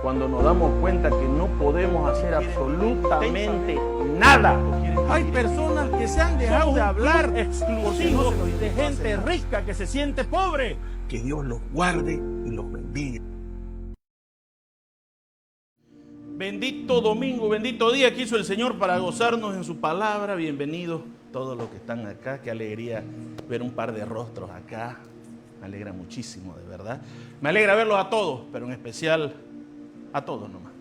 cuando nos damos cuenta que no podemos hacer absolutamente nada. Hay personas que se han dejado de hablar exclusivos de gente rica que se siente pobre. Que Dios los guarde y los bendiga. Bendito domingo, bendito día que hizo el Señor para gozarnos en su palabra. Bienvenidos todos los que están acá. Qué alegría ver un par de rostros acá. Me alegra muchísimo, de verdad. Me alegra verlos a todos, pero en especial a todos nomás.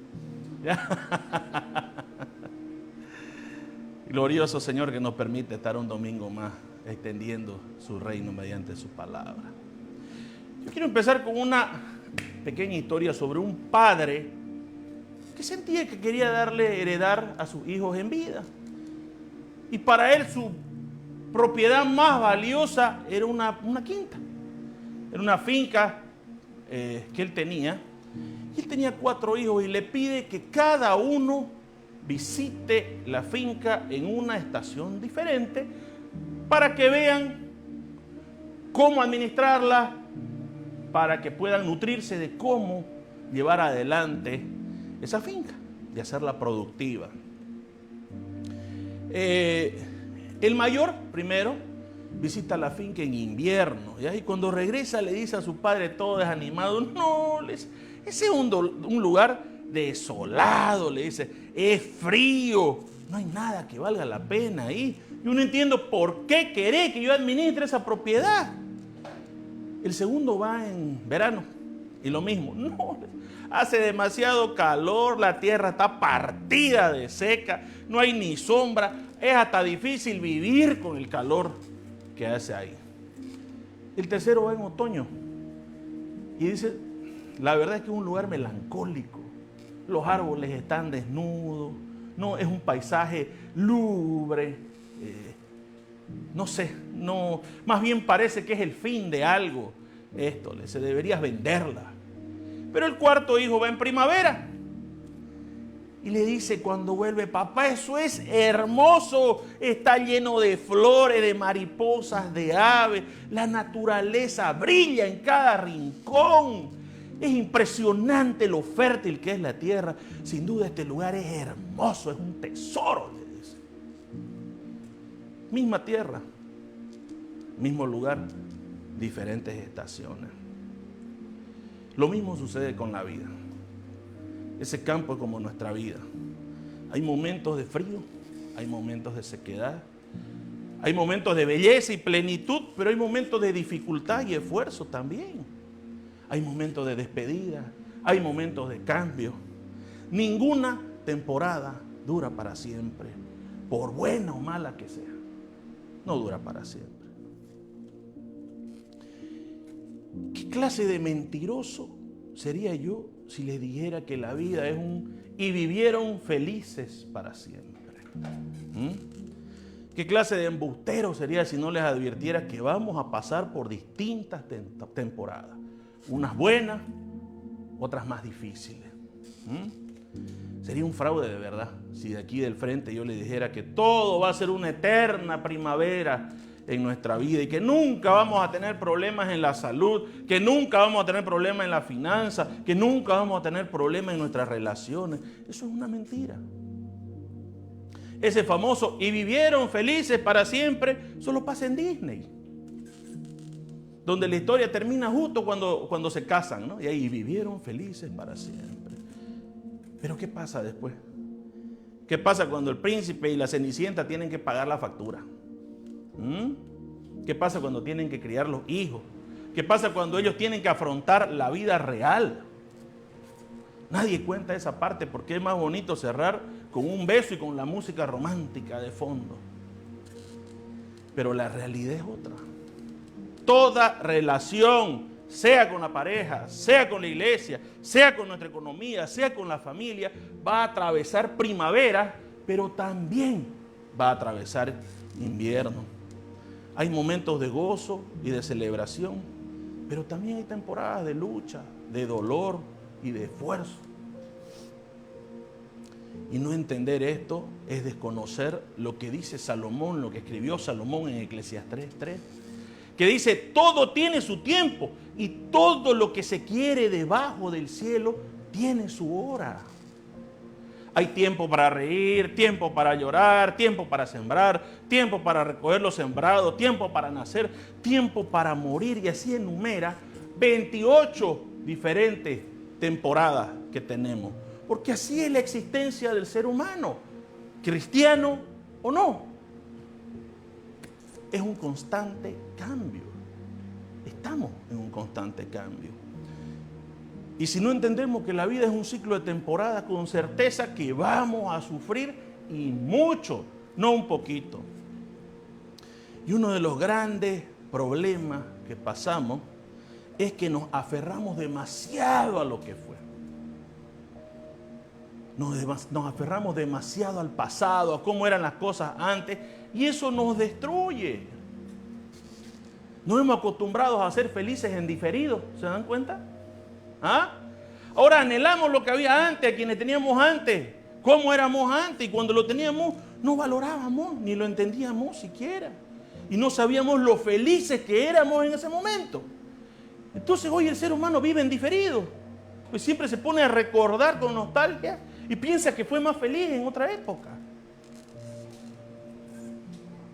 Glorioso Señor que nos permite estar un domingo más extendiendo su reino mediante su palabra. Yo quiero empezar con una pequeña historia sobre un padre que sentía que quería heredar a sus hijos en vida. Y para él su propiedad más valiosa era una quinta. Era una finca que él tenía. Y él tenía 4 hijos y le pide que cada uno visite la finca en una estación diferente para que vean cómo administrarla, para que puedan nutrirse de cómo llevar adelante esa finca, de hacerla productiva. El mayor primero visita la finca en invierno, ¿ya? Y cuando regresa le dice a su padre todo desanimado: no, ese es un lugar desolado, le dice, es frío, no hay nada que valga la pena ahí. Yo no entiendo por qué querés que yo administre esa propiedad. El segundo va en verano y lo mismo, no, hace demasiado calor, la tierra está partida de seca, no hay ni sombra, es hasta difícil vivir con el calor que hace ahí. El tercero va en otoño y dice, la verdad es que es un lugar melancólico, los árboles están desnudos, no, es un paisaje lúgubre, no sé, no, más bien parece que es el fin de algo esto, se deberías venderla. Pero el cuarto hijo va en primavera y le dice cuando vuelve: papá, eso es hermoso, está lleno de flores, de mariposas, de aves, la naturaleza brilla en cada rincón, es impresionante lo fértil que es la tierra, sin duda este lugar es hermoso, es un tesoro, le dice. Misma tierra, mismo lugar, diferentes estaciones. Lo mismo sucede con la vida. Ese campo es como nuestra vida. Hay momentos de frío, hay momentos de sequedad, hay momentos de belleza y plenitud, pero hay momentos de dificultad y esfuerzo también. Hay momentos de despedida, hay momentos de cambio. Ninguna temporada dura para siempre, por buena o mala que sea. No dura para siempre. ¿Qué clase de mentiroso sería yo si les dijera que la vida es y vivieron felices para siempre? ¿Qué clase de embustero sería si no les advirtiera que vamos a pasar por distintas temporadas? Unas buenas, otras más difíciles. Sería un fraude de verdad si de aquí del frente yo les dijera que todo va a ser una eterna primavera en nuestra vida y que nunca vamos a tener problemas en la salud, que nunca vamos a tener problemas en la finanza, que nunca vamos a tener problemas en nuestras relaciones. Eso es una mentira. Ese famoso "y vivieron felices para siempre" solo pasa en Disney, donde la historia termina justo cuando se casan, ¿no? Y ahí vivieron felices para siempre. Pero ¿qué pasa después? ¿Qué pasa cuando el príncipe y la cenicienta tienen que pagar la factura? ¿Qué pasa cuando tienen que criar los hijos? ¿Qué pasa cuando ellos tienen que afrontar la vida real? Nadie cuenta esa parte porque es más bonito cerrar con un beso y con la música romántica de fondo. Pero la realidad es otra. Toda relación, sea con la pareja, sea con la iglesia, sea con nuestra economía, sea con la familia, va a atravesar primavera, pero también va a atravesar invierno. Hay momentos de gozo y de celebración, pero también hay temporadas de lucha, de dolor y de esfuerzo. Y no entender esto es desconocer lo que dice Salomón, lo que escribió Salomón en Eclesiastés 3, que dice: todo tiene su tiempo y todo lo que se quiere debajo del cielo tiene su hora. Hay tiempo para reír, tiempo para llorar, tiempo para sembrar, tiempo para recoger lo sembrado, tiempo para nacer, tiempo para morir, y así enumera 28 diferentes temporadas que tenemos. Porque así es la existencia del ser humano, cristiano o no. Es un constante cambio. Estamos en un constante cambio. Y si no entendemos que la vida es un ciclo de temporadas, con certeza que vamos a sufrir, y mucho, no un poquito. Y uno de los grandes problemas que pasamos es que nos aferramos demasiado a lo que fue. Nos aferramos demasiado al pasado, a cómo eran las cosas antes, y eso nos destruye. Nos hemos acostumbrado a ser felices en diferido, ¿se dan cuenta? ¿Ah? Ahora anhelamos lo que había antes, a quienes teníamos antes, cómo éramos antes, y cuando lo teníamos no valorábamos, ni lo entendíamos siquiera, y no sabíamos lo felices que éramos en ese momento. Entonces hoy el ser humano vive en diferido, pues siempre se pone a recordar con nostalgia y piensa que fue más feliz en otra época.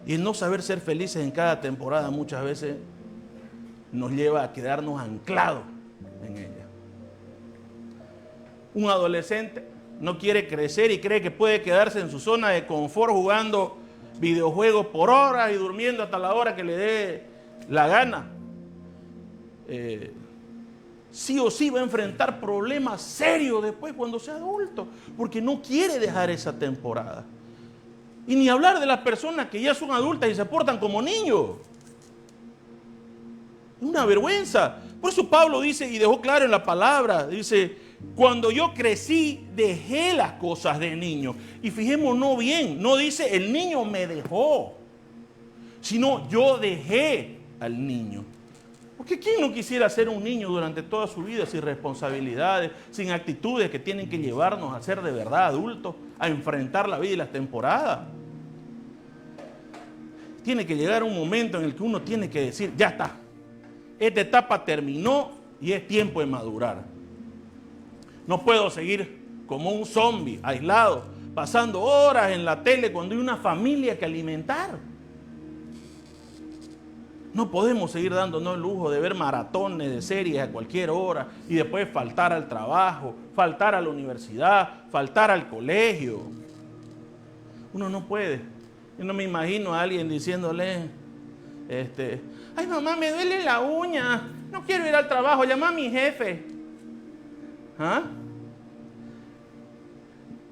Y el no saber ser felices en cada temporada muchas veces nos lleva a quedarnos anclados en ella. Un adolescente no quiere crecer y cree que puede quedarse en su zona de confort jugando videojuegos por horas y durmiendo hasta la hora que le dé la gana. Sí o sí va a enfrentar problemas serios después cuando sea adulto, porque no quiere dejar esa temporada. Y ni hablar de las personas que ya son adultas y se portan como niños. Es una vergüenza. Por eso Pablo dice, y dejó claro en la palabra, dice, cuando yo crecí, dejé las cosas de niño. Y fijémonos bien, no dice el niño me dejó, sino yo dejé al niño. Porque ¿quién no quisiera ser un niño durante toda su vida sin responsabilidades, sin actitudes que tienen que llevarnos a ser de verdad adultos, a enfrentar la vida y las temporadas? Tiene que llegar un momento en el que uno tiene que decir, ya está, esta etapa terminó y es tiempo de madurar. No puedo seguir como un zombie, aislado, pasando horas en la tele cuando hay una familia que alimentar. No podemos seguir dándonos el lujo de ver maratones de series a cualquier hora y después faltar al trabajo, faltar a la universidad, faltar al colegio. Uno no puede. Yo no me imagino a alguien diciéndole, ay mamá, me duele la uña, no quiero ir al trabajo, llama a mi jefe. ¿Ah?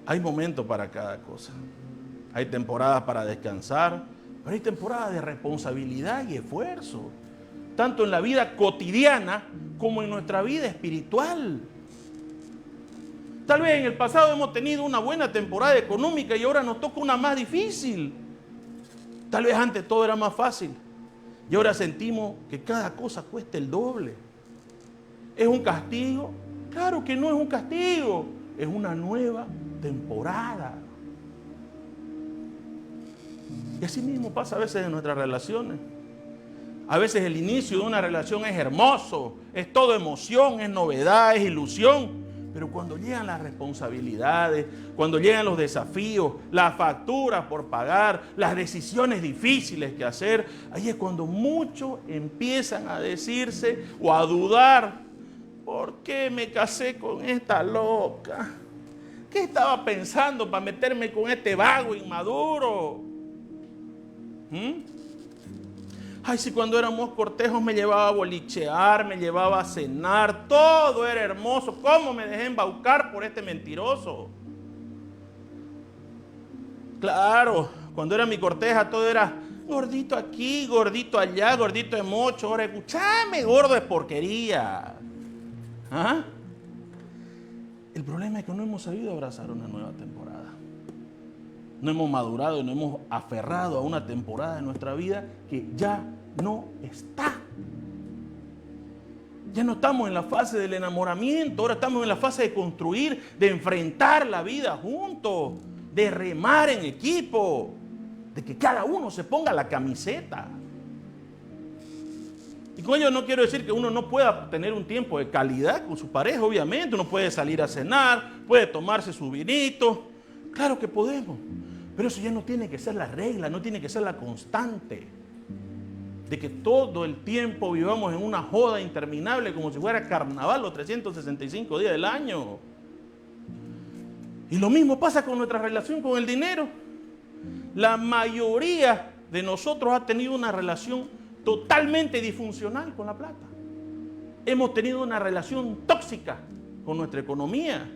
Hay momentos para cada cosa. Hay temporadas para descansar, pero hay temporadas de responsabilidad y esfuerzo, tanto en la vida cotidiana como en nuestra vida espiritual. Tal vez en el pasado hemos tenido una buena temporada económica y ahora nos toca una más difícil. Tal vez antes todo era más fácil y ahora sentimos que cada cosa cuesta el doble. ¿Es un castigo? Claro que no es un castigo, es una nueva temporada. Y así mismo pasa a veces en nuestras relaciones. A veces el inicio de una relación es hermoso, es todo emoción, es novedad, es ilusión. Pero cuando llegan las responsabilidades, cuando llegan los desafíos, las facturas por pagar, las decisiones difíciles que hacer, ahí es cuando muchos empiezan a decirse o a dudar, ¿por qué me casé con esta loca? ¿Qué estaba pensando para meterme con este vago inmaduro? Ay, si cuando éramos cortejos me llevaba a bolichear, me llevaba a cenar, todo era hermoso. ¿Cómo me dejé embaucar por este mentiroso? Claro, cuando era mi corteja todo era gordito aquí, gordito allá, gordito de mocho. Ahora escuchame, gordo de porquería. ¿Ah? El problema es que no hemos sabido abrazar una nueva temporada. No hemos madurado y no hemos aferrado a una temporada de nuestra vida que ya no está. Ya no estamos en la fase del enamoramiento, ahora estamos en la fase de construir, de enfrentar la vida juntos, de remar en equipo, de que cada uno se ponga la camiseta. Y con ello no quiero decir que uno no pueda tener un tiempo de calidad con su pareja, obviamente. Uno puede salir a cenar, puede tomarse su vinito. Claro que podemos. Pero eso ya no tiene que ser la regla, no tiene que ser la constante. De que todo el tiempo vivamos en una joda interminable como si fuera carnaval los 365 días del año. Y lo mismo pasa con nuestra relación con el dinero. La mayoría de nosotros ha tenido una relación totalmente disfuncional con la plata. Hemos tenido una relación tóxica con nuestra economía.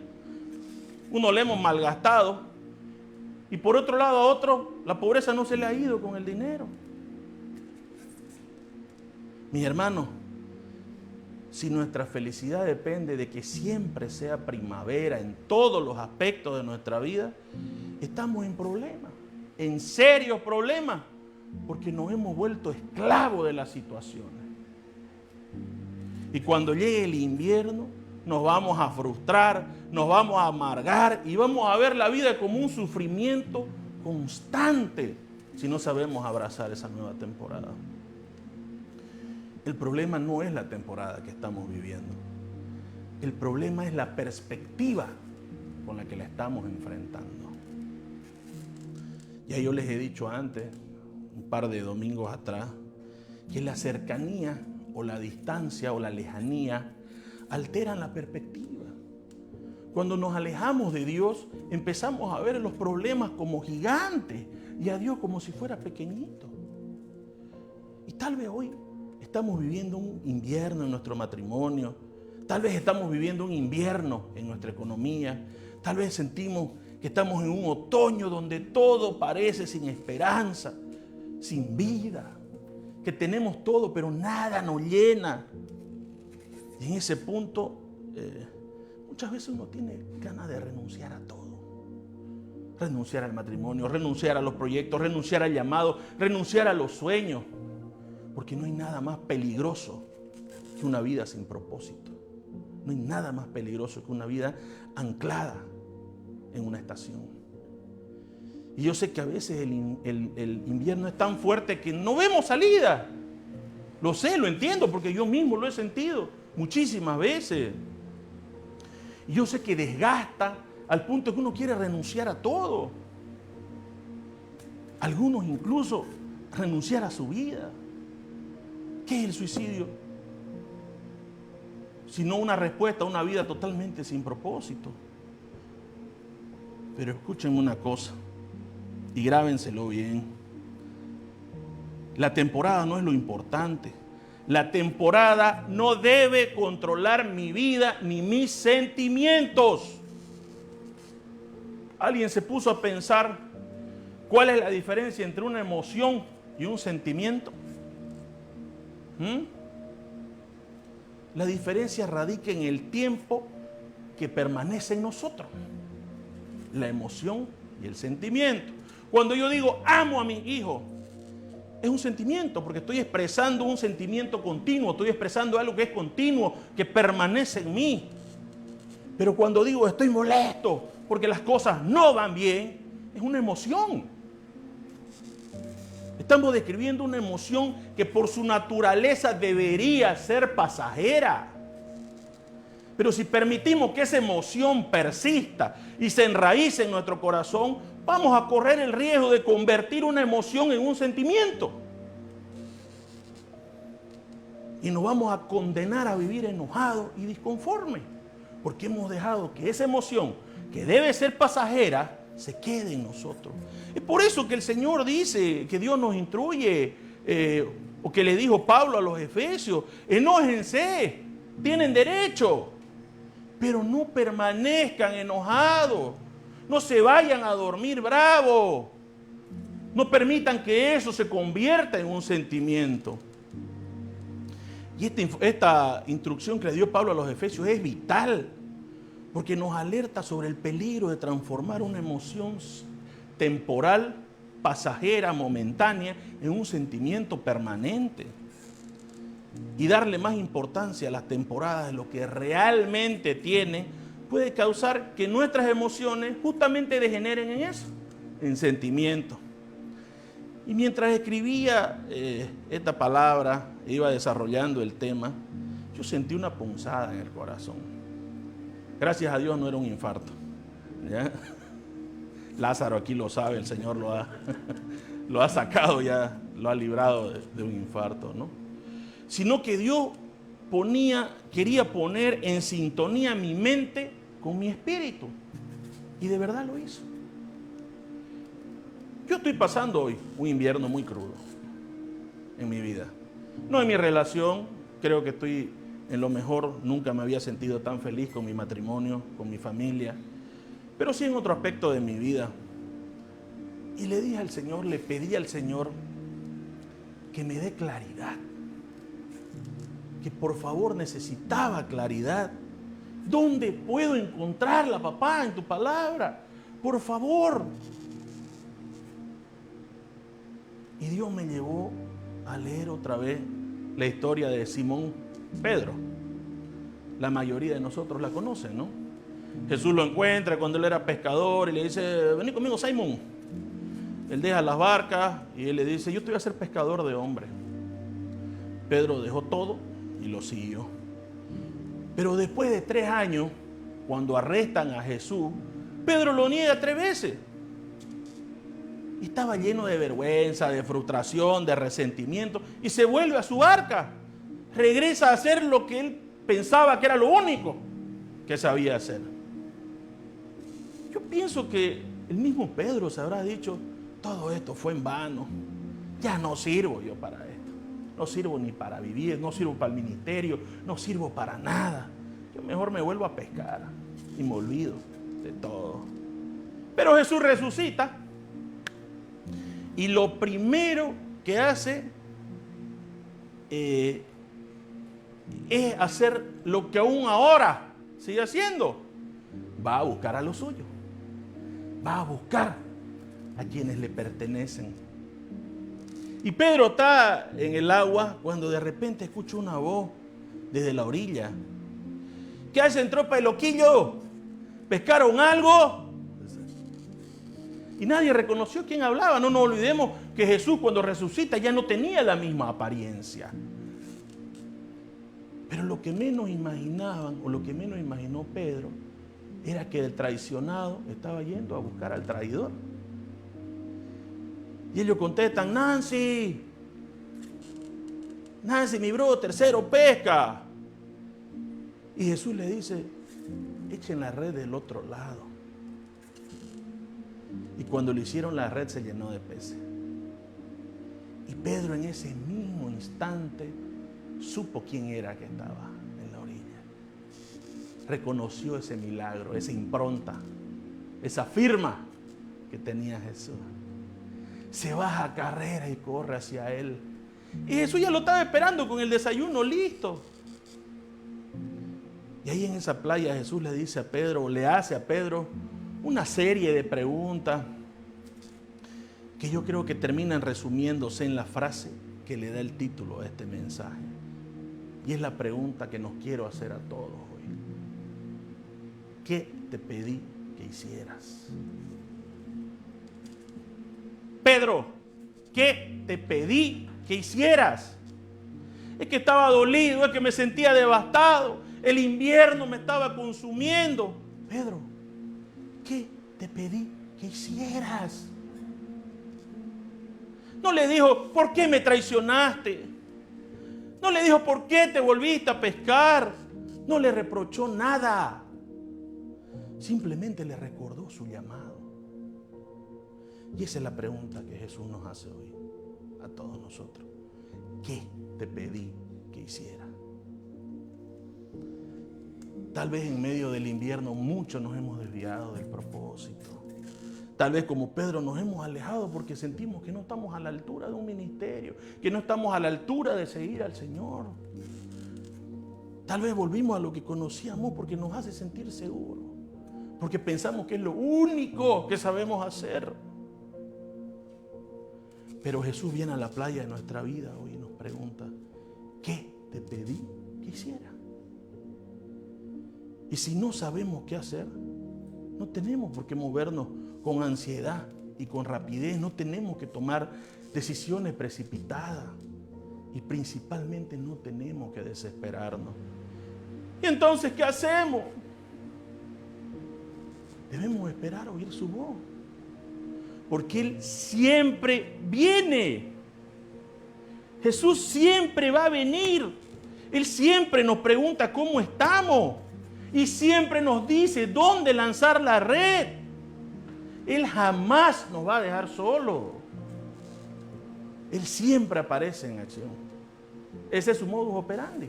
Uno le hemos malgastado y por otro lado a otro la pobreza no se le ha ido con el dinero. Mis hermanos, si nuestra felicidad depende de que siempre sea primavera en todos los aspectos de nuestra vida, estamos en problemas, en serios problemas, porque nos hemos vuelto esclavos de las situaciones. Y cuando llegue el invierno, nos vamos a frustrar, nos vamos a amargar y vamos a ver la vida como un sufrimiento constante si no sabemos abrazar esa nueva temporada. El problema no es la temporada que estamos viviendo. El problema es la perspectiva con la que la estamos enfrentando. Ya yo les he dicho antes, un par de domingos atrás, que la cercanía o la distancia o la lejanía alteran la perspectiva. Cuando nos alejamos de Dios, empezamos a ver los problemas como gigantes y a Dios como si fuera pequeñito. Y tal vez hoy estamos viviendo un invierno en nuestro matrimonio, tal vez estamos viviendo un invierno en nuestra economía, tal vez sentimos que estamos en un otoño donde todo parece sin esperanza, sin vida, que tenemos todo pero nada nos llena. Y en ese punto muchas veces uno tiene ganas de renunciar a todo. Renunciar al matrimonio, renunciar a los proyectos, renunciar al llamado, renunciar a los sueños. Porque no hay nada más peligroso que una vida sin propósito. No hay nada más peligroso que una vida anclada en una estación. Y yo sé que a veces el invierno es tan fuerte que no vemos salida. Lo sé, lo entiendo, porque yo mismo lo he sentido muchísimas veces. Y yo sé que desgasta al punto que uno quiere renunciar a todo. Algunos incluso renunciar a su vida. ¿Qué es el suicidio? Sino una respuesta a una vida totalmente sin propósito. Pero escúchenme una cosa y grábenselo bien. La temporada no es lo importante. La temporada no debe controlar mi vida ni mis sentimientos. ¿Alguien se puso a pensar cuál es la diferencia entre una emoción y un sentimiento? La diferencia radica en el tiempo que permanece en nosotros. La emoción y el sentimiento. Cuando yo digo amo a mi hijo, es un sentimiento, porque estoy expresando un sentimiento continuo, estoy expresando algo que es continuo, que permanece en mí. Pero cuando digo estoy molesto porque las cosas no van bien, es una emoción. Estamos describiendo una emoción que por su naturaleza debería ser pasajera. Pero si permitimos que esa emoción persista y se enraíce en nuestro corazón, vamos a correr el riesgo de convertir una emoción en un sentimiento. Y nos vamos a condenar a vivir enojados y disconformes, porque hemos dejado que esa emoción, que debe ser pasajera, se quede en nosotros. Es por eso que el Señor dice, que Dios nos instruye, o que le dijo Pablo a los Efesios: enójense, tienen derecho, pero no permanezcan enojados, no se vayan a dormir bravos, no permitan que eso se convierta en un sentimiento. Y esta instrucción que le dio Pablo a los Efesios es vital, porque nos alerta sobre el peligro de transformar una emoción temporal, pasajera, momentánea, en un sentimiento permanente. Y darle más importancia a las temporadas de lo que realmente tiene, puede causar que nuestras emociones justamente degeneren en eso, en sentimientos. Y mientras escribía esta palabra, iba desarrollando el tema, yo sentí una punzada en el corazón. Gracias a Dios no era un infarto, ¿ya? Lázaro aquí lo sabe, el Señor lo ha sacado ya, lo ha librado de un infarto, ¿no? Sino que Dios quería poner en sintonía mi mente con mi espíritu. Y de verdad lo hizo. Yo estoy pasando hoy un invierno muy crudo en mi vida. No en mi relación, creo que estoy en lo mejor. Nunca me había sentido tan feliz con mi matrimonio, con mi familia. Pero sí en otro aspecto de mi vida. Y le dije al Señor, le pedí al Señor que me dé claridad. Que por favor necesitaba claridad. ¿Dónde puedo encontrarla, papá, en tu palabra? Por favor. Y Dios me llevó a leer otra vez la historia de Simón Pedro. La mayoría de nosotros la conocen, ¿no? Jesús lo encuentra cuando él era pescador y le dice, vení conmigo, Simón. Él deja las barcas y él le dice, yo te voy a hacer pescador de hombres. Pedro dejó todo y lo siguió. Pero después de 3 años, cuando arrestan a Jesús, Pedro lo niega 3 veces. Y estaba lleno de vergüenza, de frustración, de resentimiento. Y se vuelve a su barca. Regresa a hacer lo que él pensaba que era lo único que sabía hacer. Yo pienso que el mismo Pedro se habrá dicho, todo esto fue en vano. Ya no sirvo yo para esto. No sirvo ni para vivir, no sirvo para el ministerio, no sirvo para nada. Yo mejor me vuelvo a pescar y me olvido de todo. Pero Jesús resucita. Y lo primero que hace es hacer lo que aún ahora sigue haciendo. Va a buscar a los suyos. Va a buscar a quienes le pertenecen. Y Pedro está en el agua cuando de repente escucha una voz desde la orilla. ¿Qué hacen, tropa de loquillo? ¿Pescaron algo? Y nadie reconoció quién hablaba. No nos olvidemos que Jesús cuando resucita ya no tenía la misma apariencia. Pero lo que menos imaginaban, o lo que menos imaginó Pedro, era que el traicionado estaba yendo a buscar al traidor. Y ellos contestan, Nancy, mi bro, tercero, pesca. Y Jesús le dice, echen la red del otro lado. Y cuando le hicieron, la red se llenó de peces. Y Pedro en ese mismo instante supo quién era que estaba en la orilla. Reconoció ese milagro, esa impronta, esa firma que tenía Jesús. Se baja a carrera y corre hacia él. Y Jesús ya lo estaba esperando con el desayuno listo. Y ahí en esa playa Jesús le dice a Pedro, le hace a Pedro una serie de preguntas que yo creo que terminan resumiéndose en la frase que le da el título a este mensaje. Y es la pregunta que nos quiero hacer a todos hoy. ¿Qué te pedí que hicieras? Pedro, ¿qué te pedí que hicieras? Es que estaba dolido, es que me sentía devastado, el invierno me estaba consumiendo. Pedro, ¿qué te pedí que hicieras? No le dijo, ¿por qué me traicionaste? No le dijo, ¿por qué te volviste a pescar? No le reprochó nada. Simplemente le recordó su llamado. Y esa es la pregunta que Jesús nos hace hoy a todos nosotros. ¿Qué te pedí que hiciera? Tal vez en medio del invierno muchos nos hemos desviado del propósito. Tal vez como Pedro nos hemos alejado porque sentimos que no estamos a la altura de un ministerio, que no estamos a la altura de seguir al Señor. Tal vez volvimos a lo que conocíamos porque nos hace sentir seguros, porque pensamos que es lo único que sabemos hacer. Pero Jesús viene a la playa de nuestra vida hoy y nos pregunta, ¿qué te pedí que hiciera? Y si no sabemos qué hacer, no tenemos por qué movernos con ansiedad y con rapidez. No tenemos que tomar decisiones precipitadas. Y principalmente no tenemos que desesperarnos. ¿Y entonces qué hacemos? Debemos esperar oír su voz. Porque Él siempre viene. Jesús siempre va a venir. Él siempre nos pregunta cómo estamos. Y siempre nos dice dónde lanzar la red. Él jamás nos va a dejar solo. Él siempre aparece en acción. Ese es su modus operandi.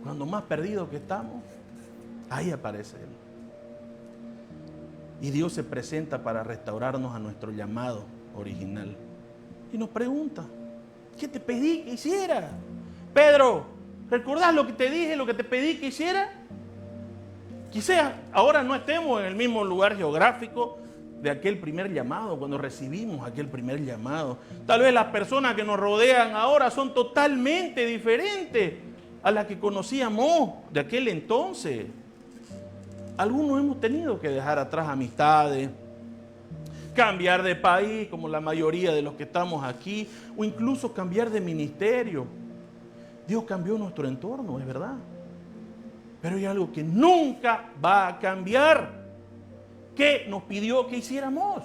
Cuando más perdidos que estamos, ahí aparece Él. Y Dios se presenta para restaurarnos a nuestro llamado original. Y nos pregunta, ¿qué te pedí que hiciera? Pedro, ¿recordás lo que te dije, lo que te pedí que hiciera? Quizás ahora no estemos en el mismo lugar geográfico de aquel primer llamado, cuando recibimos aquel primer llamado. Tal vez las personas que nos rodean ahora son totalmente diferentes a las que conocíamos de aquel entonces. Algunos hemos tenido que dejar atrás amistades, cambiar de país, como la mayoría de los que estamos aquí, o incluso cambiar de ministerio. Dios cambió nuestro entorno, es verdad. Pero hay algo que nunca va a cambiar. ¿Qué nos pidió que hiciéramos?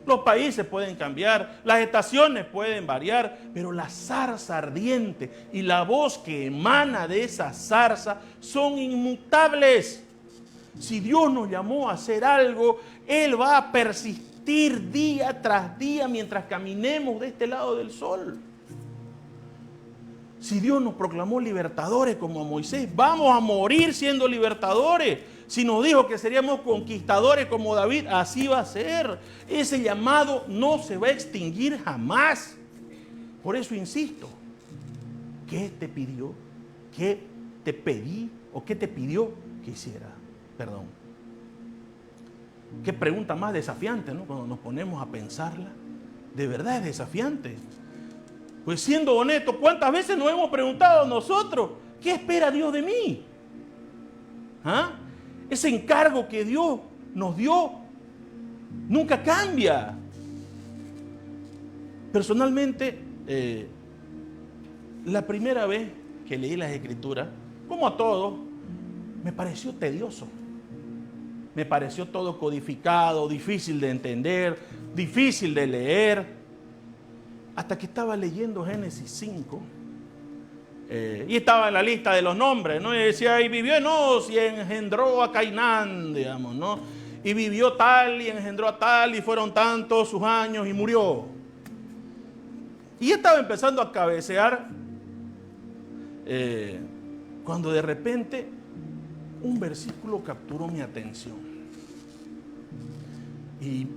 Los países pueden cambiar, las estaciones pueden variar, pero la zarza ardiente y la voz que emana de esa zarza son inmutables. Si Dios nos llamó a hacer algo, Él va a persistir día tras día mientras caminemos de este lado del sol. Si Dios nos proclamó libertadores como a Moisés, vamos a morir siendo libertadores. Si nos dijo que seríamos conquistadores como David, así va a ser. Ese llamado no se va a extinguir jamás. Por eso insisto, ¿qué te pidió? ¿Qué te pedí o qué te pidió que hiciera? Perdón. Qué pregunta más desafiante, ¿no? Cuando nos ponemos a pensarla. De verdad es desafiante. Pues siendo honestos, ¿cuántas veces nos hemos preguntado nosotros, ¿qué espera Dios de mí? ¿Ah? Ese encargo que Dios nos dio nunca cambia. Personalmente, la primera vez que leí las Escrituras, como a todos, me pareció tedioso. Me pareció todo codificado, difícil de entender, difícil de leer. Hasta que estaba leyendo Génesis 5. Y estaba en la lista de los nombres, ¿no? Y decía, y vivió Enos y engendró a Cainán, digamos, ¿no? Y vivió tal y engendró a tal y fueron tantos sus años y murió. Y estaba empezando a cabecear cuando de repente un versículo capturó mi atención. Y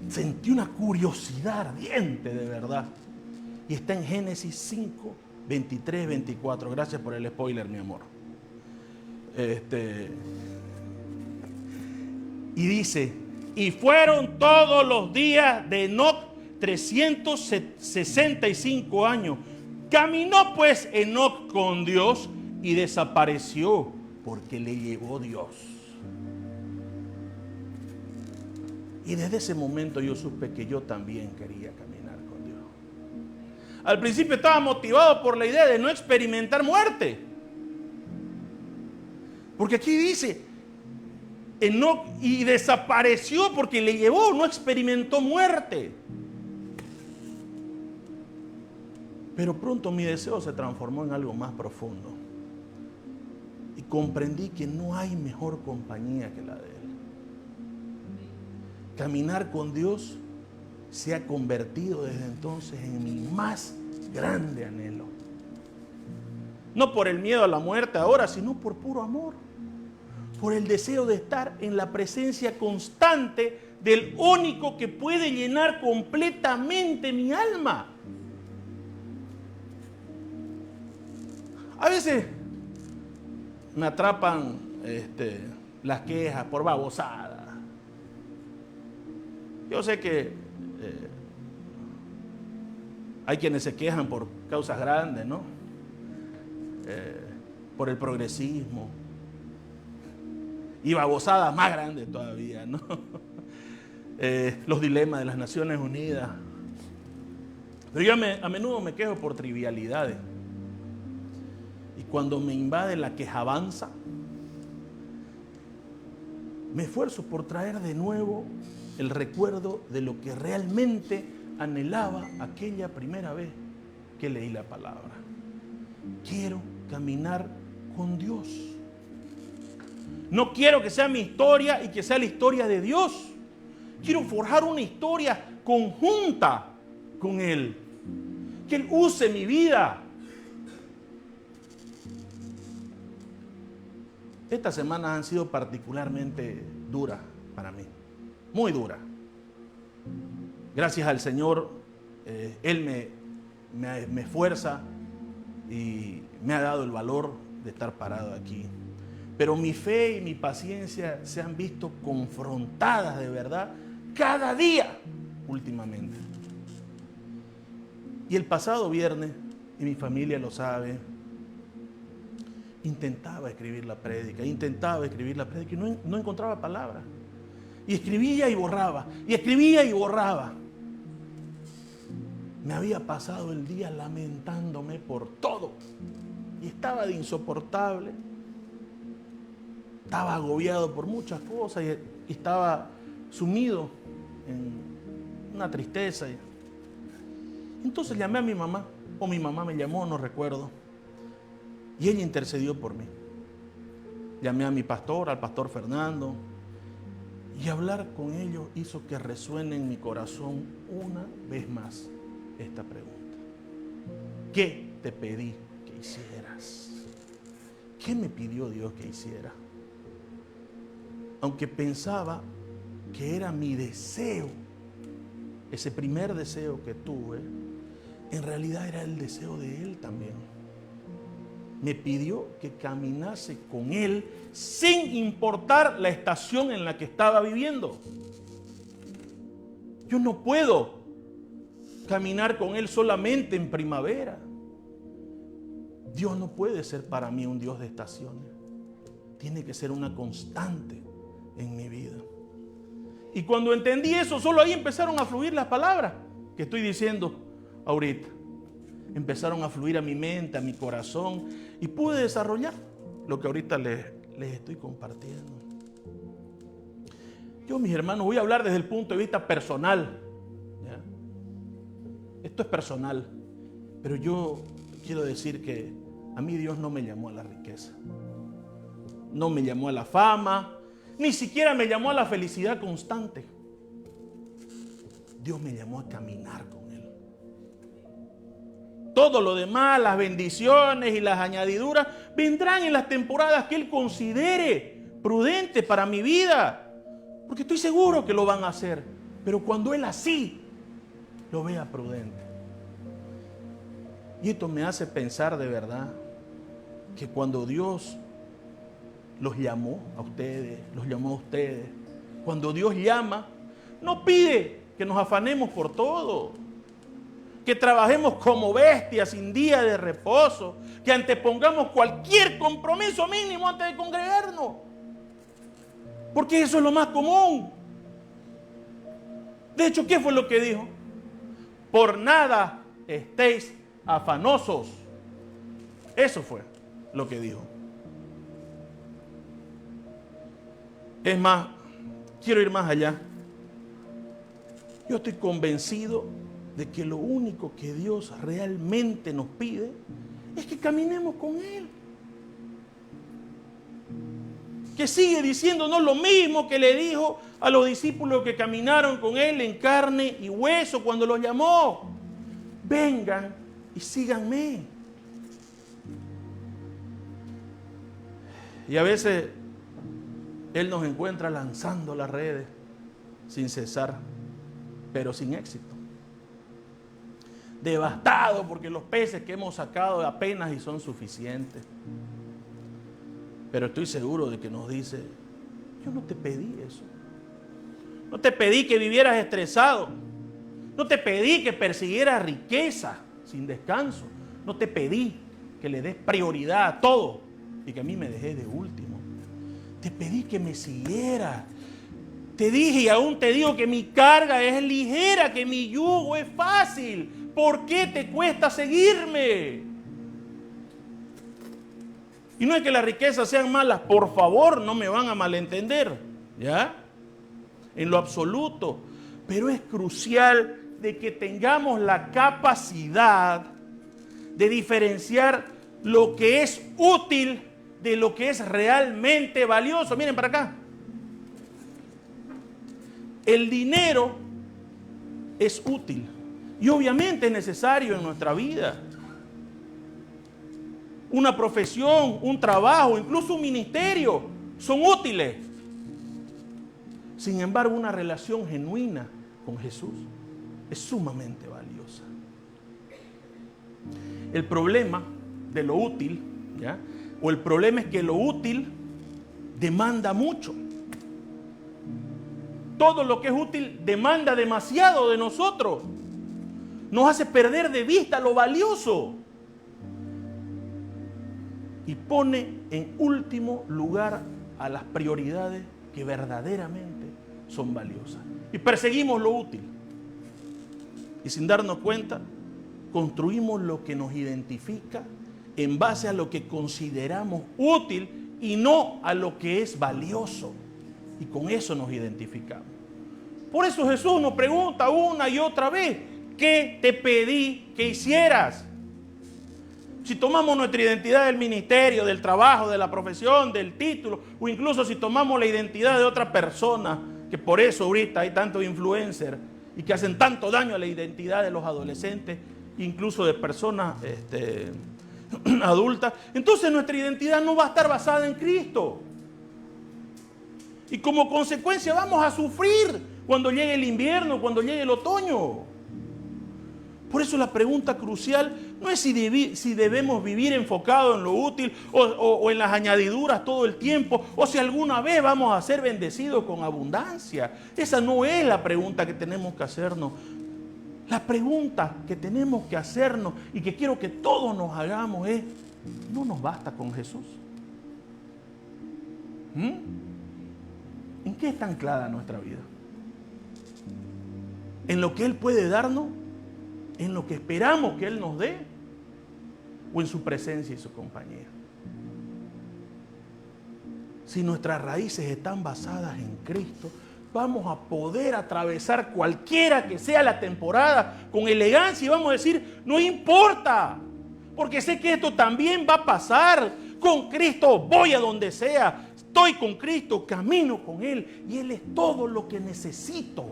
sentí una curiosidad ardiente de verdad. Y está en Génesis 5, 23, 24. Gracias por el spoiler, mi amor. Y dice, y fueron todos los días de Enoc 365 años. Caminó pues Enoc con Dios y desapareció porque le llevó Dios. Y desde ese momento yo supe que yo también quería caminar con Dios. Al principio estaba motivado por la idea de no experimentar muerte. Porque aquí dice, Enoc y desapareció porque le llevó, no experimentó muerte. Pero pronto mi deseo se transformó en algo más profundo. Y comprendí que no hay mejor compañía que la de Él. Caminar con Dios se ha convertido desde entonces en mi más grande anhelo. No por el miedo a la muerte ahora, sino por puro amor. Por el deseo de estar en la presencia constante del único que puede llenar completamente mi alma. A veces me atrapan las quejas por babosadas. Yo sé que hay quienes se quejan por causas grandes, ¿no? Por el progresismo. Y babosadas más grandes todavía, ¿no? los dilemas de las Naciones Unidas. Pero yo a menudo me quejo por trivialidades. Y cuando me invade la quejabanza, me esfuerzo por traer de nuevo el recuerdo de lo que realmente anhelaba aquella primera vez que leí la palabra. Quiero caminar con Dios. No quiero que sea mi historia y que sea la historia de Dios. Quiero forjar una historia conjunta con Él. Que Él use mi vida. Estas semanas han sido particularmente duras para mí. Muy duras. Gracias al Señor, Él me esfuerza y me ha dado el valor de estar parado aquí. Pero mi fe y mi paciencia se han visto confrontadas de verdad cada día últimamente. Y el pasado viernes, y mi familia lo sabe, intentaba escribir la prédica y no encontraba palabras. Y escribía y borraba, y escribía y borraba. Me había pasado el día lamentándome por todo. Y estaba de insoportable. Estaba agobiado por muchas cosas y estaba sumido en una tristeza. Entonces llamé a mi mamá, o mi mamá me llamó, no recuerdo. Y ella intercedió por mí. Llamé a mi pastor, al pastor Fernando. Y hablar con ellos hizo que resuene en mi corazón una vez más esta pregunta. ¿Qué te pedí que hicieras? ¿Qué me pidió Dios que hiciera? Aunque pensaba que era mi deseo, ese primer deseo que tuve, en realidad era el deseo de Él también. Me pidió que caminase con Él sin importar la estación en la que estaba viviendo. Yo no puedo caminar con Él solamente en primavera. Dios no puede ser para mí un Dios de estaciones. Tiene que ser una constante en mi vida. Y cuando entendí eso, solo ahí empezaron a fluir las palabras que estoy diciendo ahorita. Empezaron a fluir a mi mente, a mi corazón, y pude desarrollar lo que ahorita les estoy compartiendo. Yo, mis hermanos, voy a hablar desde el punto de vista personal. ¿Ya? Esto es personal, pero yo quiero decir que a mí Dios no me llamó a la riqueza, no me llamó a la fama, ni siquiera me llamó a la felicidad constante. Dios me llamó a caminar con Él. Todo lo demás, las bendiciones y las añadiduras, vendrán en las temporadas que Él considere prudente para mi vida. Porque estoy seguro que lo van a hacer. Pero cuando Él así lo vea prudente. Y esto me hace pensar de verdad que cuando Dios los llamó a ustedes, cuando Dios llama, no pide que nos afanemos por todo, que trabajemos como bestias sin día de reposo, que antepongamos cualquier compromiso mínimo antes de congregarnos, porque eso es lo más común. De hecho, ¿qué fue lo que dijo? Por nada estéis afanosos. Eso fue lo que dijo. Es más, quiero ir más allá. Yo estoy convencido de que lo único que Dios realmente nos pide es que caminemos con Él. Que sigue diciéndonos lo mismo que le dijo a los discípulos que caminaron con Él en carne y hueso cuando los llamó. Vengan y síganme. Y a veces Él nos encuentra lanzando las redes sin cesar, pero sin éxito. Devastado porque los peces que hemos sacado apenas y son suficientes. Pero estoy seguro de que nos dice, yo no te pedí eso. No te pedí que vivieras estresado. No te pedí que persiguieras riqueza sin descanso. No te pedí que le des prioridad a todo y que a mí me dejes de último. Te pedí que me siguieras. Te dije y aún te digo que mi carga es ligera, que mi yugo es fácil. ¿Por qué te cuesta seguirme? Y no es que las riquezas sean malas, por favor, no me van a malentender, ¿ya? En lo absoluto. Pero es crucial de que tengamos la capacidad de diferenciar lo que es útil de lo que es realmente valioso. Miren para acá. El dinero es útil y obviamente es necesario en nuestra vida. Una profesión, un trabajo, incluso un ministerio son útiles. Sin embargo, una relación genuina con Jesús es sumamente valiosa. El problema de lo útil, ¿ya? O el problema es que lo útil demanda mucho. Todo lo que es útil demanda demasiado de nosotros. Nos hace perder de vista lo valioso. Y pone en último lugar a las prioridades que verdaderamente son valiosas. Y perseguimos lo útil. Y sin darnos cuenta, construimos lo que nos identifica en base a lo que consideramos útil y no a lo que es valioso. Y con eso nos identificamos. Por eso Jesús nos pregunta una y otra vez, ¿qué te pedí que hicieras? Si tomamos nuestra identidad del ministerio, del trabajo, de la profesión, del título, o incluso si tomamos la identidad de otra persona, que por eso ahorita hay tantos influencers y que hacen tanto daño a la identidad de los adolescentes, incluso de personas adultas, entonces nuestra identidad no va a estar basada en Cristo. Y como consecuencia vamos a sufrir cuando llegue el invierno, cuando llegue el otoño. Por eso la pregunta crucial no es si debemos vivir enfocados en lo útil o en las añadiduras todo el tiempo, o si alguna vez vamos a ser bendecidos con abundancia. Esa no es la pregunta que tenemos que hacernos. La pregunta que tenemos que hacernos y que quiero que todos nos hagamos es, ¿no nos basta con Jesús? ¿En qué está anclada nuestra vida? ¿En lo que Él puede darnos? ¿En lo que esperamos que Él nos dé? ¿O en su presencia y su compañía? Si nuestras raíces están basadas en Cristo, vamos a poder atravesar cualquiera que sea la temporada con elegancia y vamos a decir, no importa, porque sé que esto también va a pasar. Con Cristo voy a donde sea, estoy con Cristo, camino con Él y Él es todo lo que necesito.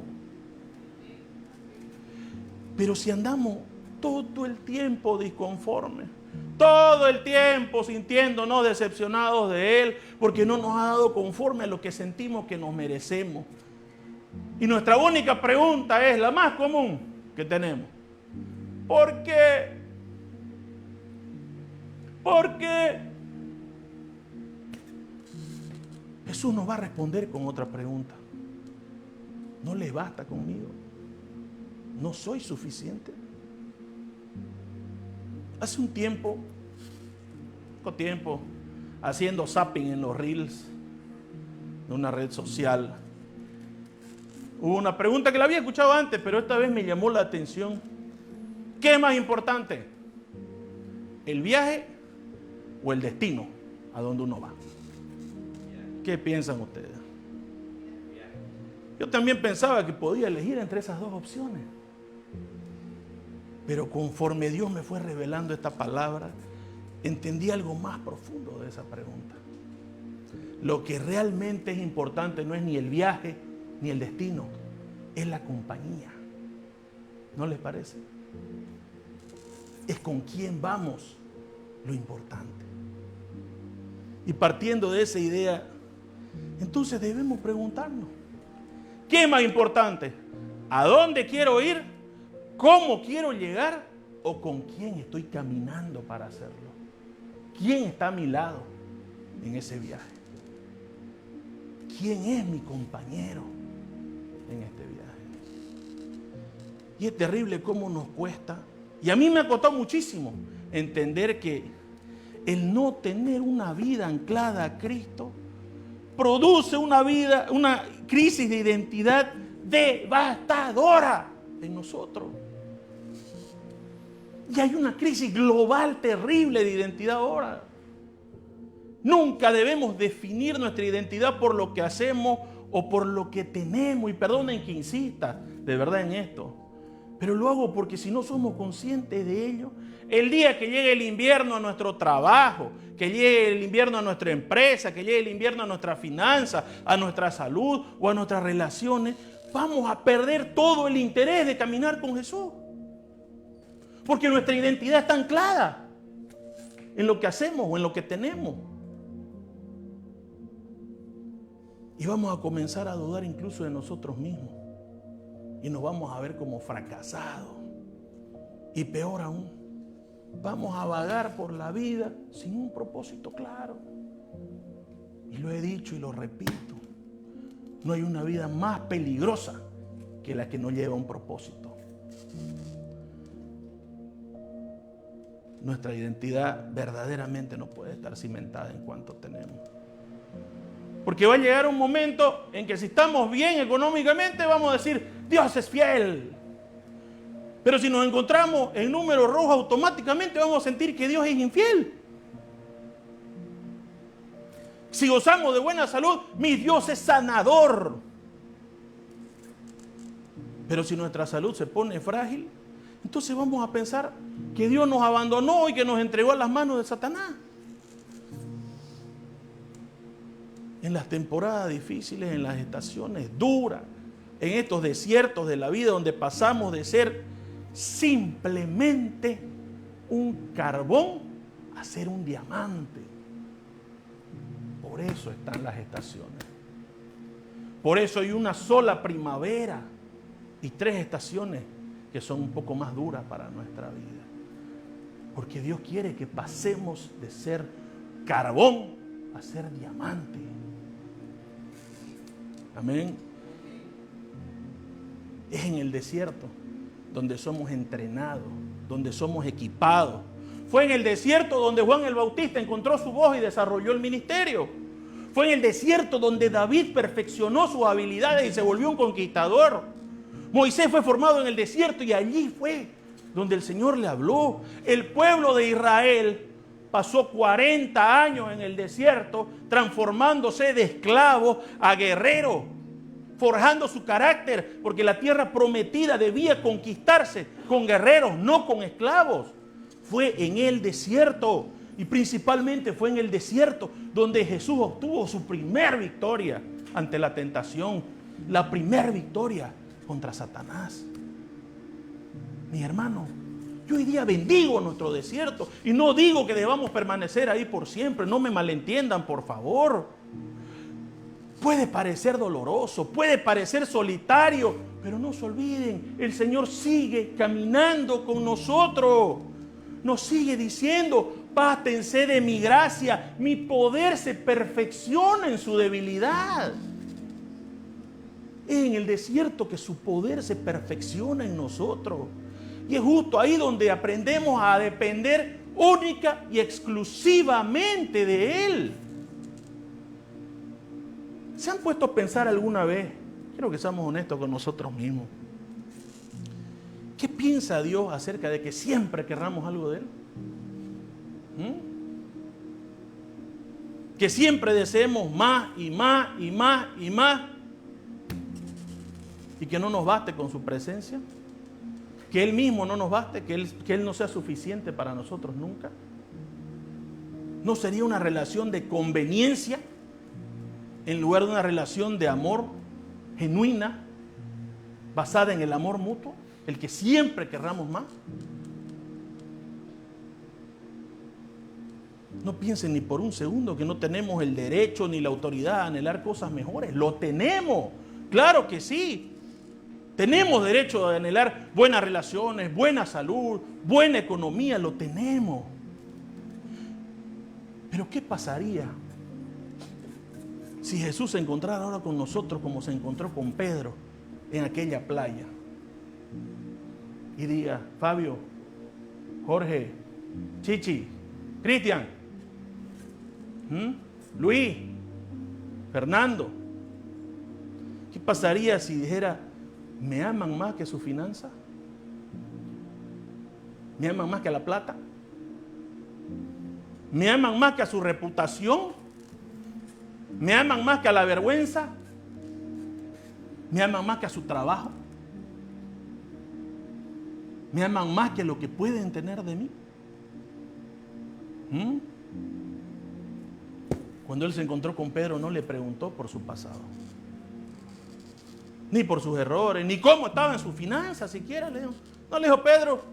Pero si andamos todo el tiempo disconformes, todo el tiempo sintiéndonos decepcionados de Él, porque no nos ha dado conforme a lo que sentimos que nos merecemos. Y nuestra única pregunta es la más común que tenemos. ¿Por qué? Porque Jesús nos va a responder con otra pregunta. ¿No le basta conmigo? ¿No soy suficiente? Hace un tiempo, poco tiempo, haciendo zapping en los reels de una red social, hubo una pregunta que la había escuchado antes, pero esta vez me llamó la atención. ¿Qué es más importante? ¿El viaje o el destino a donde uno va? ¿Qué piensan ustedes? Yo también pensaba que podía elegir entre esas dos opciones. Pero conforme Dios me fue revelando esta palabra, entendí algo más profundo de esa pregunta. Lo que realmente es importante no es ni el viaje ni el destino, es la compañía. ¿No les parece? Es con quién vamos lo importante. Y partiendo de esa idea, entonces debemos preguntarnos, ¿qué es más importante? ¿A dónde quiero ir? ¿Cómo quiero llegar? ¿O con quién estoy caminando para hacerlo? ¿Quién está a mi lado en ese viaje? ¿Quién es mi compañero en este viaje? Y es terrible cómo nos cuesta, y a mí me ha costado muchísimo entender que el no tener una vida anclada a Cristo produce una vida crisis de identidad devastadora en nosotros. Y hay una crisis global terrible de identidad ahora. Nunca debemos definir nuestra identidad por lo que hacemos o por lo que tenemos. Y perdonen que insista de verdad en esto. Pero lo hago porque si no somos conscientes de ello, el día que llegue el invierno a nuestro trabajo, que llegue el invierno a nuestra empresa, que llegue el invierno a nuestra finanza, a nuestra salud o a nuestras relaciones, vamos a perder todo el interés de caminar con Jesús. Porque nuestra identidad está anclada en lo que hacemos o en lo que tenemos. Y vamos a comenzar a dudar incluso de nosotros mismos. Y nos vamos a ver como fracasados. Y peor aún, vamos a vagar por la vida sin un propósito claro. Y lo he dicho y lo repito. No hay una vida más peligrosa que la que no lleva un propósito. Nuestra identidad verdaderamente no puede estar cimentada en cuanto tenemos. Porque va a llegar un momento en que si estamos bien económicamente vamos a decir, Dios es fiel. Pero si nos encontramos en número rojo, automáticamente vamos a sentir que Dios es infiel. Si gozamos de buena salud, mi Dios es sanador. Pero si nuestra salud se pone frágil, entonces vamos a pensar que Dios nos abandonó y que nos entregó a las manos de Satanás. En las temporadas difíciles, en las estaciones duras, en estos desiertos de la vida donde pasamos de ser simplemente un carbón a ser un diamante. Por eso están las estaciones. Por eso hay una sola primavera y 3 estaciones que son un poco más duras para nuestra vida. Porque Dios quiere que pasemos de ser carbón a ser diamante. Amén. Es en el desierto donde somos entrenados, donde somos equipados. Fue en el desierto donde Juan el Bautista encontró su voz y desarrolló el ministerio. Fue en el desierto donde David perfeccionó sus habilidades y se volvió un conquistador. Moisés fue formado en el desierto y allí fue donde el Señor le habló. El pueblo de Israel pasó 40 años en el desierto transformándose de esclavo a guerrero, forjando su carácter, porque la tierra prometida debía conquistarse con guerreros, no con esclavos. Fue en el desierto, y principalmente fue en el desierto donde Jesús obtuvo su primer victoria ante la tentación, la primer victoria contra Satanás. Mi hermano, yo hoy día bendigo nuestro desierto y no digo que debamos permanecer ahí por siempre, no me malentiendan, por favor. Puede parecer doloroso, puede parecer solitario, pero no se olviden, el Señor sigue caminando con nosotros. Nos sigue diciendo, bástense de mi gracia, mi poder se perfecciona en su debilidad. Es en el desierto que su poder se perfecciona en nosotros. Y es justo ahí donde aprendemos a depender única y exclusivamente de Él. ¿Se han puesto a pensar alguna vez? Quiero que seamos honestos con nosotros mismos. ¿Qué piensa Dios acerca de que siempre querramos algo de Él? Que siempre deseemos más y más y más y más. Y que no nos baste con su presencia. Que Él mismo no nos baste, que Él no sea suficiente para nosotros nunca. ¿No sería una relación de conveniencia en lugar de una relación de amor genuina, basada en el amor mutuo? El que siempre querramos más. No piensen ni por un segundo que no tenemos el derecho ni la autoridad a anhelar cosas mejores. Lo tenemos, claro que sí. Tenemos derecho a anhelar buenas relaciones, buena salud, buena economía, lo tenemos. Pero ¿qué pasaría si Jesús se encontrara ahora con nosotros como se encontró con Pedro en aquella playa? Y diga, Fabio, Jorge, Chichi, Cristian, Luis, Fernando, ¿Qué pasaría si dijera, me aman más que su finanza? ¿Me aman más que a la plata? ¿Me aman más que a su reputación? ¿Me aman más que a la vergüenza? ¿Me aman más que a su trabajo? ¿Me aman más que lo que pueden tener de mí? Cuando él se encontró con Pedro, no le preguntó por su pasado, ni por sus errores, ni cómo estaba en sus finanzas siquiera. No le dijo, Pedro,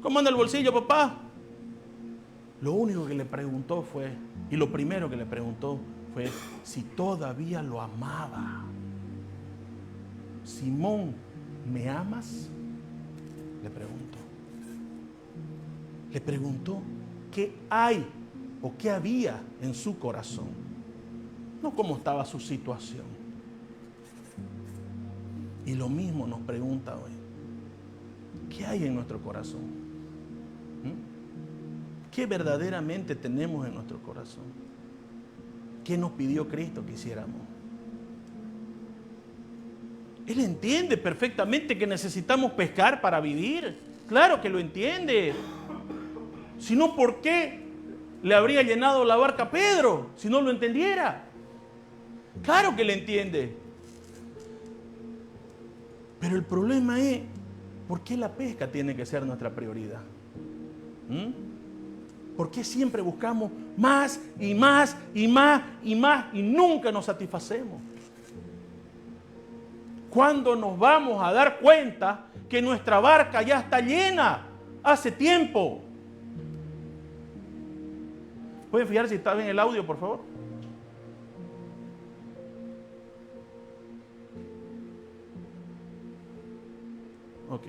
¿cómo anda el bolsillo, papá? Lo único que le preguntó fue, y lo primero que le preguntó fue, si todavía lo amaba. Simón, ¿me amas? Le preguntó. Le preguntó qué hay o qué había en su corazón, no cómo estaba su situación. Y lo mismo nos pregunta hoy, ¿qué hay en nuestro corazón? ¿Qué verdaderamente tenemos en nuestro corazón? ¿Qué nos pidió Cristo que hiciéramos? Él entiende perfectamente que necesitamos pescar para vivir. Claro que lo entiende. Si no, ¿por qué le habría llenado la barca a Pedro si no lo entendiera? Claro que le entiende. Pero el problema es, ¿por qué la pesca tiene que ser nuestra prioridad? ¿Por qué siempre buscamos más y más y más y más y nunca nos satisfacemos? ¿Cuándo nos vamos a dar cuenta que nuestra barca ya está llena? Hace tiempo. ¿Pueden fijar si está bien el audio, por favor? Ok.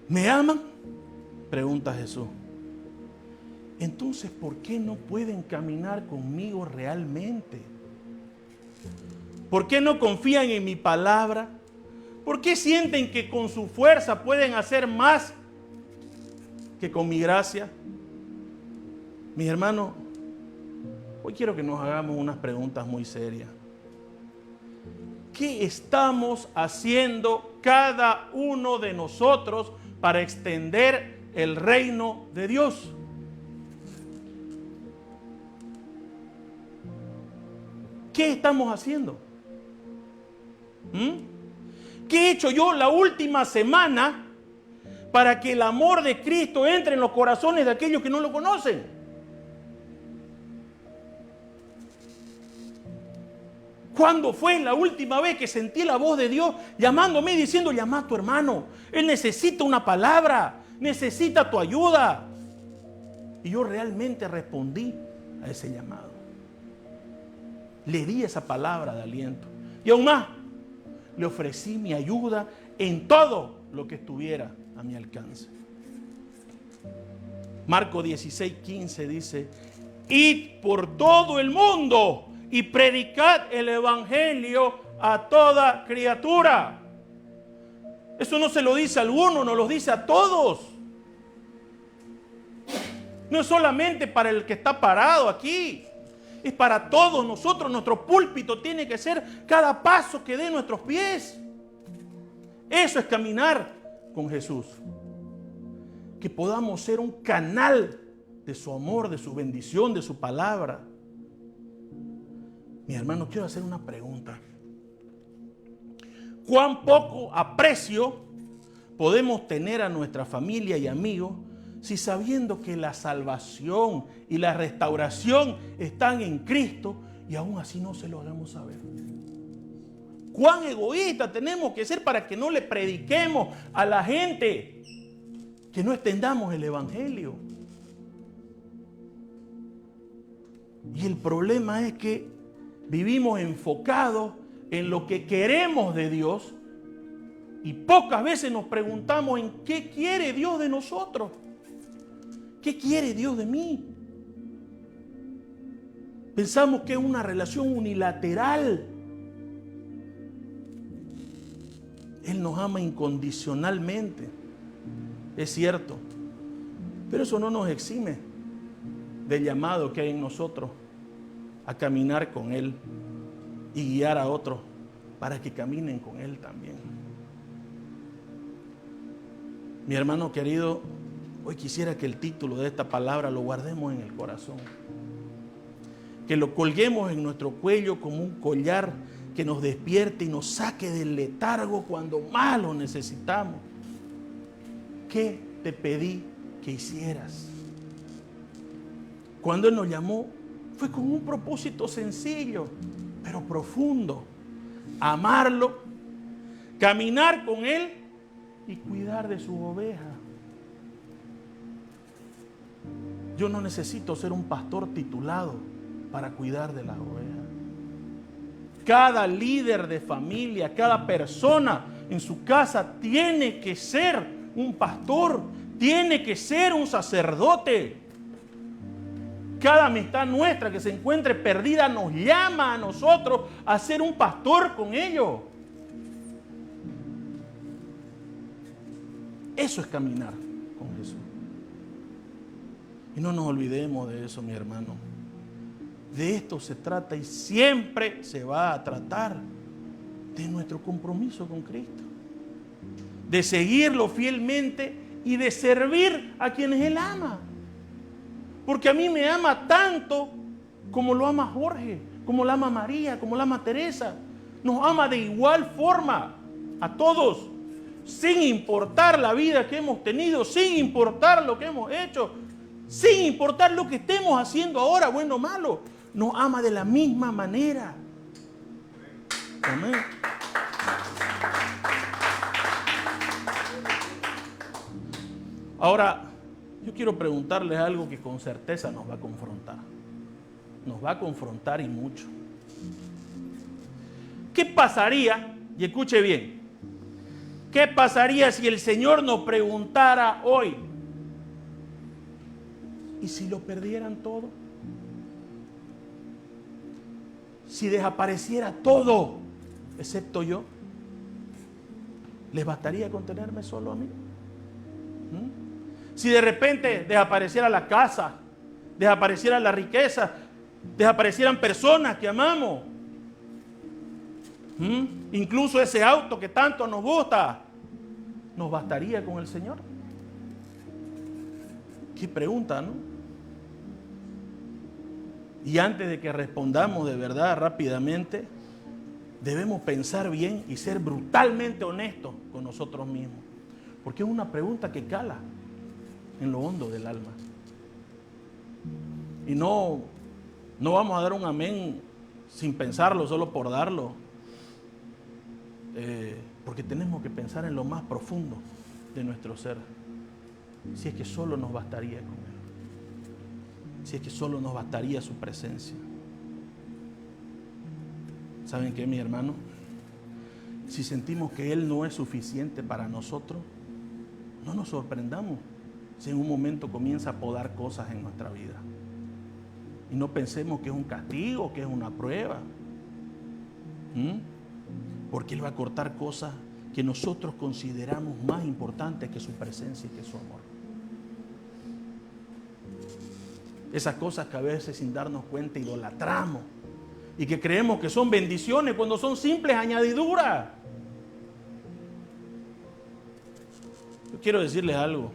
¿Me aman? Pregunta Jesús. Entonces, ¿por qué no pueden caminar conmigo realmente? ¿Por qué no confían en mi palabra? ¿Por qué sienten que con su fuerza pueden hacer más que con mi gracia? Mis hermanos, hoy quiero que nos hagamos unas preguntas muy serias. ¿Qué estamos haciendo cada uno de nosotros para extender el reino de Dios? ¿Qué estamos haciendo? ¿Qué he hecho yo la última semana para que el amor de Cristo entre en los corazones de aquellos que no lo conocen? ¿Cuándo fue la última vez que sentí la voz de Dios llamándome y diciendo, llama a tu hermano? Él necesita una palabra, necesita tu ayuda. Y yo realmente respondí a ese llamado. Le di esa palabra de aliento. Y aún más, le ofrecí mi ayuda en todo lo que estuviera a mi alcance. Marcos 16:15 dice, id por todo el mundo y predicad el evangelio a toda criatura. Eso no se lo dice a alguno, nos lo dice a todos. No es solamente para el que está parado aquí, es para todos nosotros. Nuestro púlpito tiene que ser cada paso que dé nuestros pies. Eso es caminar con Jesús. Que podamos ser un canal de su amor, de su bendición, de su palabra. Mi hermano, quiero hacer una pregunta. ¿Cuán poco aprecio podemos tener a nuestra familia y amigos si sabiendo que la salvación y la restauración están en Cristo y aún así no se lo hagamos saber? ¿Cuán egoístas tenemos que ser para que no le prediquemos a la gente, que no extendamos el evangelio? Y el problema es que vivimos enfocados en lo que queremos de Dios y pocas veces nos preguntamos en qué quiere Dios de nosotros. ¿Qué quiere Dios de mí? Pensamos que es una relación unilateral. Él nos ama incondicionalmente, es cierto, pero eso no nos exime del llamado que hay en nosotros a caminar con Él y guiar a otros para que caminen con Él también. Mi hermano querido, hoy quisiera que el título de esta palabra lo guardemos en el corazón, que lo colguemos en nuestro cuello como un collar que nos despierte y nos saque del letargo cuando más lo necesitamos. ¿Qué te pedí que hicieras? Cuando Él nos llamó, fue con un propósito sencillo, pero profundo: amarlo, caminar con Él y cuidar de sus ovejas. Yo no necesito ser un pastor titulado para cuidar de las ovejas. Cada líder de familia, cada persona en su casa tiene que ser un pastor, tiene que ser un sacerdote. Cada amistad nuestra que se encuentre perdida nos llama a nosotros a ser un pastor con ellos. Eso es caminar con Jesús. Y no nos olvidemos de eso, mi hermano. De esto se trata y siempre se va a tratar, de nuestro compromiso con Cristo, de seguirlo fielmente y de servir a quienes Él ama. Porque a mí me ama tanto como lo ama Jorge, como lo ama María, como lo ama Teresa. Nos ama de igual forma a todos, sin importar la vida que hemos tenido, sin importar lo que hemos hecho, sin importar lo que estemos haciendo ahora, bueno o malo. Nos ama de la misma manera. Amén. Ahora, yo quiero preguntarles algo que con certeza nos va a confrontar. Nos va a confrontar y mucho. ¿Qué pasaría? Y escuche bien. ¿Qué pasaría si el Señor nos preguntara hoy? ¿Y si lo perdieran todo? Si desapareciera todo, excepto yo, ¿les bastaría con tenerme solo a mí? Si de repente desapareciera la casa, desapareciera la riqueza, desaparecieran personas que amamos, incluso ese auto que tanto nos gusta, ¿nos bastaría con el Señor? Qué pregunta, ¿no? Y antes de que respondamos de verdad rápidamente, debemos pensar bien y ser brutalmente honestos con nosotros mismos. Porque es una pregunta que cala en lo hondo del alma. Y no vamos a dar un amén sin pensarlo, solo por darlo. Porque tenemos que pensar en lo más profundo de nuestro ser. Si es que solo nos bastaría con Él. Si es que solo nos bastaría su presencia. ¿Saben qué, mi hermano? Si sentimos que Él no es suficiente para nosotros, no nos sorprendamos si en un momento comienza a podar cosas en nuestra vida. Y no pensemos que es un castigo, que es una prueba. Porque Él va a cortar cosas que nosotros consideramos más importantes que su presencia y que su amor. Esas cosas que a veces sin darnos cuenta idolatramos y que creemos que son bendiciones cuando son simples añadiduras. Yo quiero decirles algo.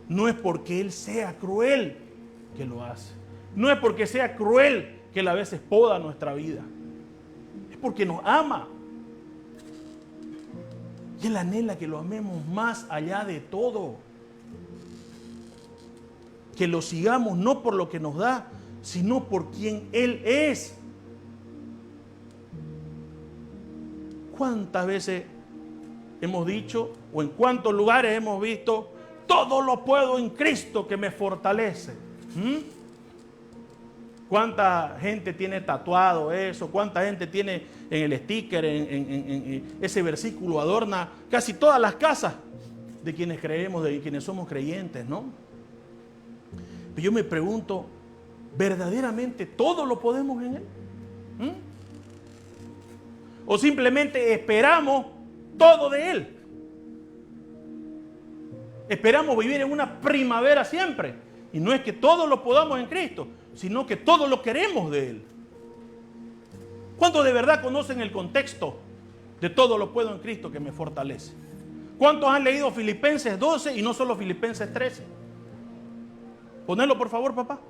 No es porque Él sea cruel que lo hace. No es porque sea cruel que Él a veces poda nuestra vida. Es porque nos ama. Y Él anhela que lo amemos más allá de todo. Que lo sigamos no por lo que nos da, sino por quien Él es. ¿Cuántas veces hemos dicho o en cuántos lugares hemos visto: todo lo puedo en Cristo que me fortalece? ¿Cuánta gente tiene tatuado eso? ¿Cuánta gente tiene en el sticker, en ese versículo adorna casi todas las casas de quienes creemos, de quienes somos creyentes, ¿no? Pero yo me pregunto, ¿verdaderamente todo lo podemos en Él? ¿O simplemente esperamos todo de Él? Esperamos vivir en una primavera siempre. Y no es que todo lo podamos en Cristo, sino que todo lo queremos de Él. ¿Cuántos de verdad conocen el contexto de todo lo puedo en Cristo que me fortalece? ¿Cuántos han leído Filipenses 12 y no solo Filipenses 13? Ponelo por favor, papá.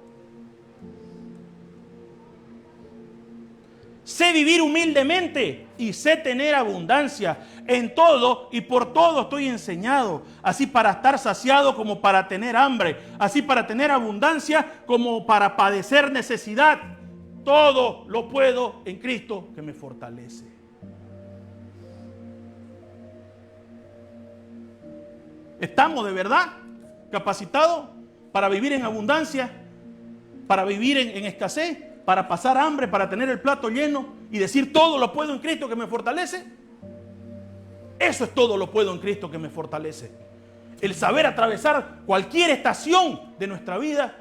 Sé vivir humildemente y sé tener abundancia. En todo y por todo estoy enseñado, así para estar saciado como para tener hambre, así para tener abundancia como para padecer necesidad. Todo lo puedo en Cristo que me fortalece. ¿Estamos de verdad capacitados para vivir en abundancia, para vivir en escasez, para pasar hambre, para tener el plato lleno y decir todo lo puedo en Cristo que me fortalece? Eso es todo lo puedo en Cristo que me fortalece. El saber atravesar cualquier estación de nuestra vida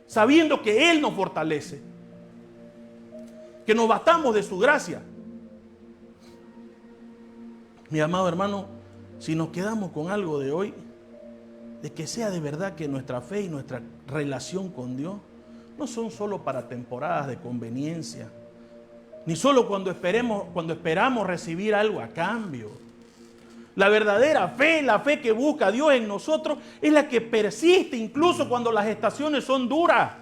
sabiendo que Él nos fortalece, que nos bastamos de su gracia. Mi amado hermano, si nos quedamos con algo de hoy, de que sea de verdad que nuestra fe y nuestra relación con Dios no son solo para temporadas de conveniencia, ni solo cuando esperamos recibir algo a cambio. La verdadera fe, la fe que busca Dios en nosotros, es la que persiste incluso cuando las estaciones son duras,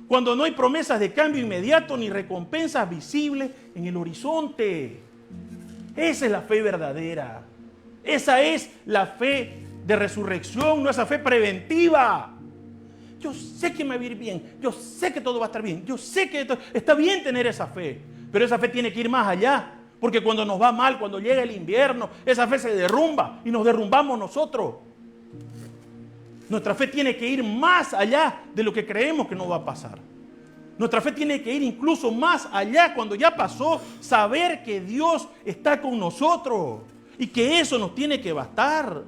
cuando no hay promesas de cambio inmediato ni recompensas visibles en el horizonte. Esa es la fe verdadera. Esa es la fe de resurrección, no esa fe preventiva. Yo sé que me va a ir bien, yo sé que todo va a estar bien, yo sé que está bien tener esa fe, pero esa fe tiene que ir más allá, porque cuando nos va mal, cuando llega el invierno, esa fe se derrumba y nos derrumbamos nosotros. Nuestra fe tiene que ir más allá de lo que creemos que no va a pasar. Nuestra fe tiene que ir incluso más allá cuando ya pasó, saber que Dios está con nosotros y que eso nos tiene que bastar.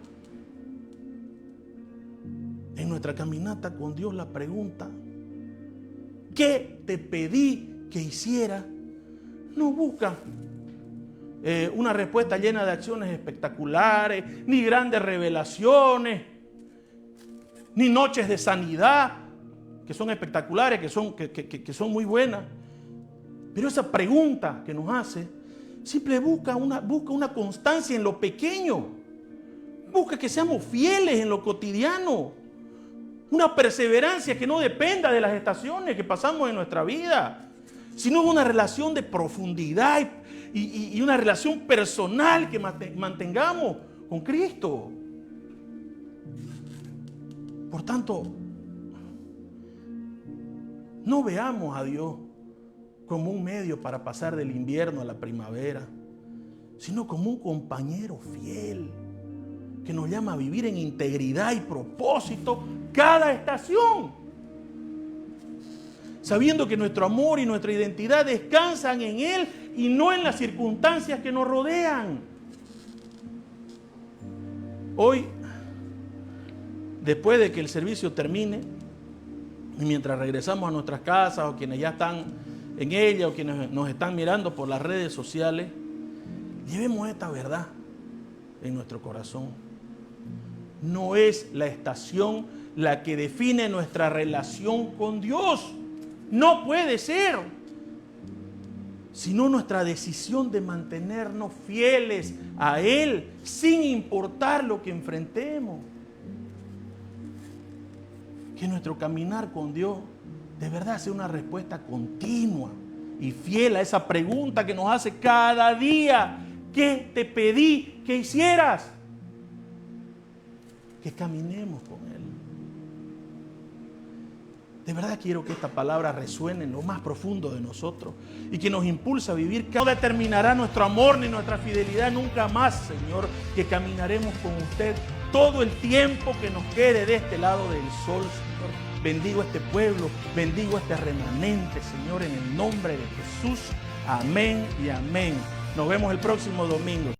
En nuestra caminata con Dios la pregunta, ¿qué te pedí que hiciera? No busca una respuesta llena de acciones espectaculares, ni grandes revelaciones, ni noches de sanidad, que son espectaculares, que son muy buenas. Pero esa pregunta que nos hace, simple busca una constancia en lo pequeño. Busca que seamos fieles en lo cotidiano. Una perseverancia que no dependa de las estaciones que pasamos en nuestra vida, sino una relación de profundidad y una relación personal que mantengamos con Cristo. Por tanto, no veamos a Dios como un medio para pasar del invierno a la primavera, sino como un compañero fiel que nos llama a vivir en integridad y propósito cada estación, sabiendo que nuestro amor y nuestra identidad descansan en Él y no en las circunstancias que nos rodean. Hoy, después de que el servicio termine, y mientras regresamos a nuestras casas, o quienes ya están en ella, o quienes nos están mirando por las redes sociales, llevemos esta verdad en nuestro corazón. No es la estación la que define nuestra relación con Dios. No puede ser. Sino nuestra decisión de mantenernos fieles a Él sin importar lo que enfrentemos. Que nuestro caminar con Dios de verdad sea una respuesta continua y fiel a esa pregunta que nos hace cada día. ¿Qué te pedí que hicieras? Que caminemos con Él. De verdad quiero que esta palabra resuene en lo más profundo de nosotros y que nos impulse a vivir. Que no determinará nuestro amor ni nuestra fidelidad nunca más, Señor, que caminaremos con usted todo el tiempo que nos quede de este lado del sol, Señor. Bendigo a este pueblo, bendigo a este remanente, Señor, en el nombre de Jesús. Amén y amén. Nos vemos el próximo domingo.